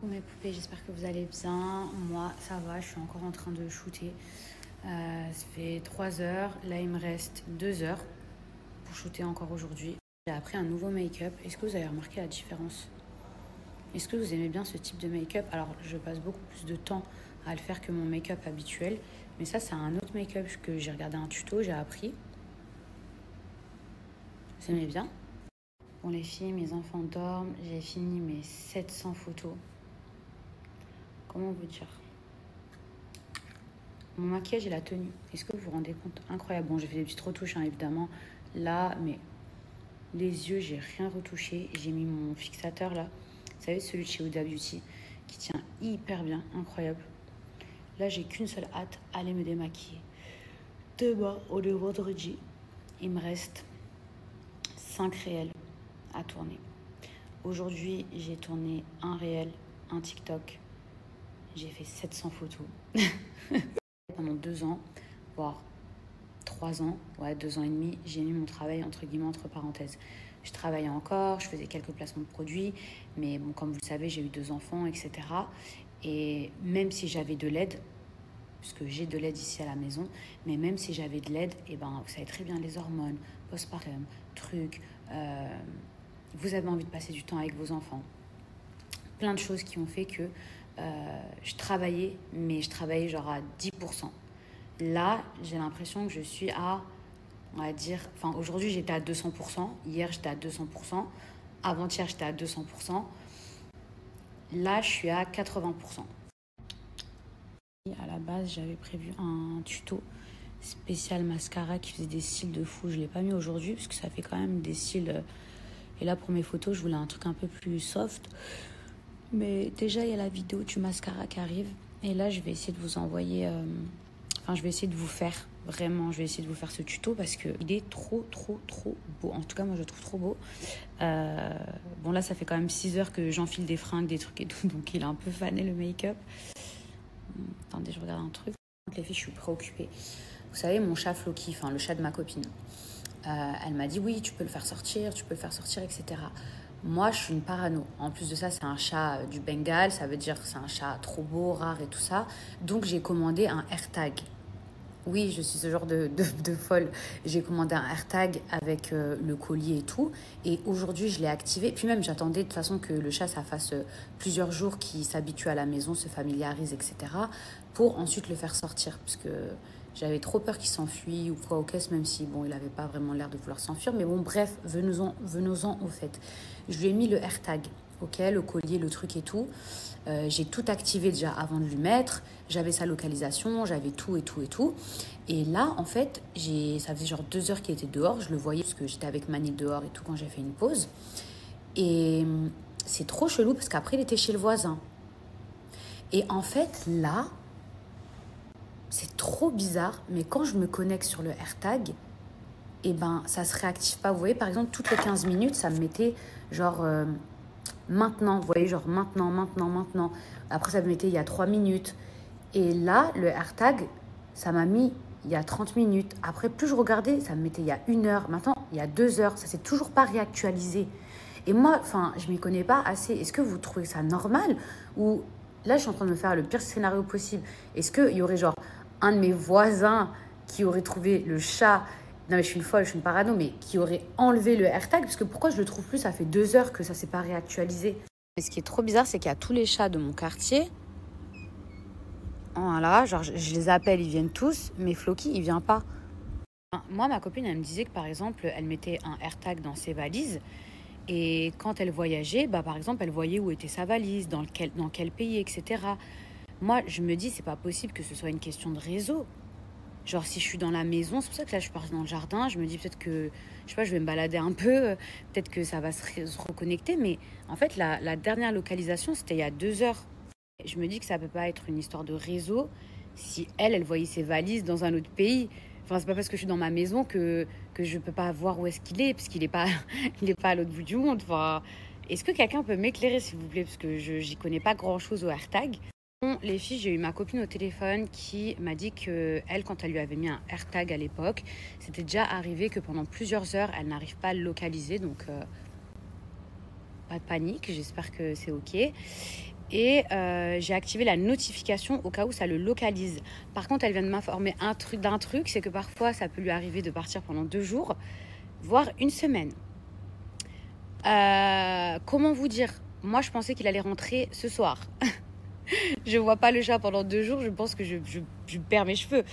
Coucou mes poupées, j'espère que vous allez bien. Moi, ça va, je suis encore en train de shooter. Ça fait 3 heures. Là, il me reste 2 heures pour shooter encore aujourd'hui. J'ai appris un nouveau make-up. Est-ce que vous avez remarqué la différence? Est-ce que vous aimez bien ce type de make-up? Alors, je passe beaucoup plus de temps à le faire que mon make-up habituel. Mais ça, c'est un autre make-up que j'ai regardé un tuto, j'ai appris. Vous aimez bien? Bon, les filles, mes enfants dorment. J'ai fini mes 700 photos. Comment vous dire? Mon maquillage et la tenue, est-ce que vous vous rendez compte? Incroyable. Bon, j'ai fait des petites retouches, hein, évidemment. Là, mais les yeux, j'ai rien retouché. J'ai mis mon fixateur, là. Vous savez, celui de chez Huda Beauty, qui tient hyper bien. Incroyable. Là, j'ai qu'une seule hâte, aller me démaquiller. Demain, on est vendredi. Il me reste 5 réels à tourner. Aujourd'hui, j'ai tourné un réel, un TikTok. J'ai fait 700 photos. Pendant 2 ans, voire 3 ans, ouais, 2 ans et demi, j'ai mis mon travail entre guillemets entre parenthèses. Je travaillais encore, je faisais quelques placements de produits, mais bon, comme vous le savez, j'ai eu 2 enfants, etc. Et même si j'avais de l'aide, puisque j'ai de l'aide ici à la maison, mais même si j'avais de l'aide, et ben, vous savez très bien les hormones, postpartum, trucs, vous avez envie de passer du temps avec vos enfants. Plein de choses qui ont fait que je travaillais, mais je travaillais genre à 10%. Là, j'ai l'impression que je suis à, on va dire, enfin aujourd'hui j'étais à 200%, hier j'étais à 200%, avant-hier j'étais à 200%, là je suis à 80%. À la base, j'avais prévu un tuto spécial mascara qui faisait des cils de fou. Je ne l'ai pas mis aujourd'hui parce que ça fait quand même des cils. Et là, pour mes photos, je voulais un truc un peu plus soft. Mais déjà, il y a la vidéo du mascara qui arrive. Et là, je vais essayer de vous envoyer... je vais essayer de vous faire, vraiment, je vais essayer de vous faire ce tuto parce qu'il est trop beau. En tout cas, moi, je le trouve trop beau. Bon, là, ça fait quand même 6 heures que j'enfile des fringues, des trucs et tout. Donc, il a un peu fané le make-up. Attendez, je regarde un truc. Les filles, je suis préoccupée. Vous savez, mon chat Floki, enfin, le chat de ma copine, elle m'a dit, oui, tu peux le faire sortir, etc. Moi, je suis une parano. En plus de ça, c'est un chat du Bengale. Ça veut dire que c'est un chat trop beau, rare et tout ça. Donc, j'ai commandé un AirTag. Oui, je suis ce genre de folle. J'ai commandé un AirTag avec le collier et tout. Et aujourd'hui, je l'ai activé. Puis même, j'attendais de toute façon que le chat, ça fasse plusieurs jours qu'il s'habitue à la maison, se familiarise, etc. Pour ensuite le faire sortir. Parce que j'avais trop peur qu'il s'enfuit ou quoi aux caisses, même si, bon, il n'avait pas vraiment l'air de vouloir s'enfuir. Mais bon, bref, venons-en au fait. Je lui ai mis le AirTag, ok, le collier, le truc et tout. J'ai tout activé déjà avant de lui mettre. J'avais sa localisation, j'avais tout et tout et tout. Et là, en fait, ça faisait genre 2 heures qu'il était dehors. Je le voyais parce que j'étais avec Manil dehors et tout quand j'ai fait une pause. Et c'est trop chelou parce qu'après, il était chez le voisin. Et en fait, là, c'est trop bizarre. Mais quand je me connecte sur le AirTag, eh ben, ça se réactive pas. Vous voyez, par exemple, toutes les 15 minutes, ça me mettait genre... maintenant, vous voyez, genre maintenant. Après, ça me mettait il y a 3 minutes. Et là, le AirTag, ça m'a mis il y a 30 minutes. Après, plus je regardais, ça me mettait il y a 1 heure. Maintenant, il y a 2 heures. Ça s'est toujours pas réactualisé. Et moi, enfin, je m'y connais pas assez. Est-ce que vous trouvez ça normal? Ou là, je suis en train de me faire le pire scénario possible. Est-ce qu'il y aurait genre un de mes voisins qui aurait trouvé le chat? Non, mais je suis une folle, je suis une parano, mais qui aurait enlevé le AirTag, parce que pourquoi je le trouve plus? Ça fait 2 heures que ça s'est pas réactualisé. Mais ce qui est trop bizarre, c'est qu'il y a tous les chats de mon quartier. Voilà, genre je les appelle, ils viennent tous, mais Floki, il vient pas. Moi, ma copine, elle me disait que par exemple, elle mettait un AirTag dans ses valises, et quand elle voyageait, bah, par exemple, elle voyait où était sa valise, dans quel pays, etc. Moi, je me dis, c'est pas possible que ce soit une question de réseau. Genre, si je suis dans la maison, c'est pour ça que là, je suis partie dans le jardin. Je me dis peut-être que, je sais pas, je vais me balader un peu. Peut-être que ça va se reconnecter. Mais en fait, la dernière localisation, c'était il y a 2 heures. Je me dis que ça peut pas être une histoire de réseau si elle voyait ses valises dans un autre pays. Enfin, c'est pas parce que je suis dans ma maison que je peux pas voir où est-ce qu'il est, parce qu'il est pas, il est pas à l'autre bout du monde. Enfin, est-ce que quelqu'un peut m'éclairer, s'il vous plaît? Parce que j'y connais pas grand-chose au AirTag. Bon, les filles, j'ai eu ma copine au téléphone qui m'a dit que elle, quand elle lui avait mis un AirTag à l'époque, c'était déjà arrivé que pendant plusieurs heures, elle n'arrive pas à le localiser. Donc, pas de panique, j'espère que c'est OK. Et j'ai activé la notification au cas où ça le localise. Par contre, elle vient de m'informer d'un truc, c'est que parfois, ça peut lui arriver de partir pendant 2 jours, voire une semaine. Comment vous dire? Moi, je pensais qu'il allait rentrer ce soir. Je vois pas le chat pendant 2 jours, je pense que je perds mes cheveux.